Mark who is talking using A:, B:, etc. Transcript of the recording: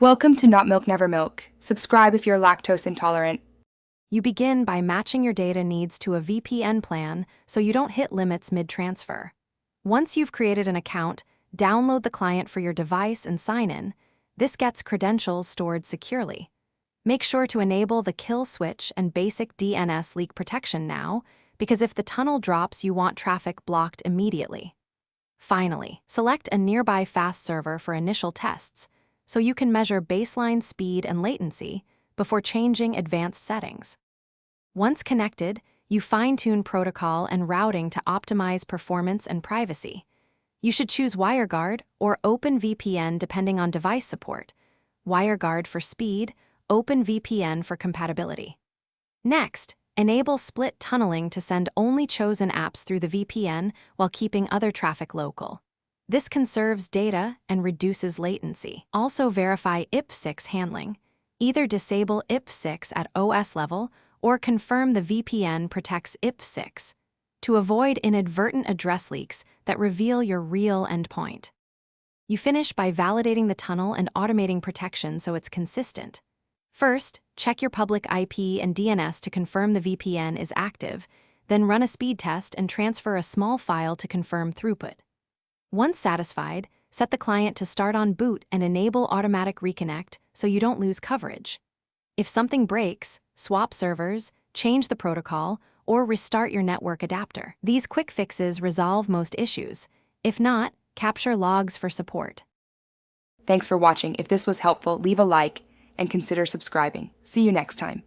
A: Welcome to Not Milk Never Milk. Subscribe if you're lactose intolerant.
B: You begin by matching your data needs to a VPN plan so you don't hit limits mid-transfer. Once you've created an account, download the client for your device and sign in. This gets credentials stored securely. Make sure to enable the kill switch and basic DNS leak protection now, because if the tunnel drops, you want traffic blocked immediately. Finally, select a nearby fast server for initial tests, so you can measure baseline speed and latency before changing advanced settings. Once connected, you fine-tune protocol and routing to optimize performance and privacy. You should choose WireGuard or OpenVPN depending on device support. WireGuard for speed, OpenVPN for compatibility. Next, enable split tunneling to send only chosen apps through the VPN while keeping other traffic local. This conserves data and reduces latency. Also verify IPv6 handling. Either disable IPv6 at OS level or confirm the VPN protects IPv6 to avoid inadvertent address leaks that reveal your real endpoint. You finish by validating the tunnel and automating protection so it's consistent. First, check your public IP and DNS to confirm the VPN is active, then run a speed test and transfer a small file to confirm throughput. Once satisfied, set the client to start on boot and enable automatic reconnect so you don't lose coverage. If something breaks, swap servers, change the protocol, or restart your network adapter. These quick fixes resolve most issues. If not, capture logs for support.
A: Thanks for watching. If this was helpful, leave a like and consider subscribing. See you next time.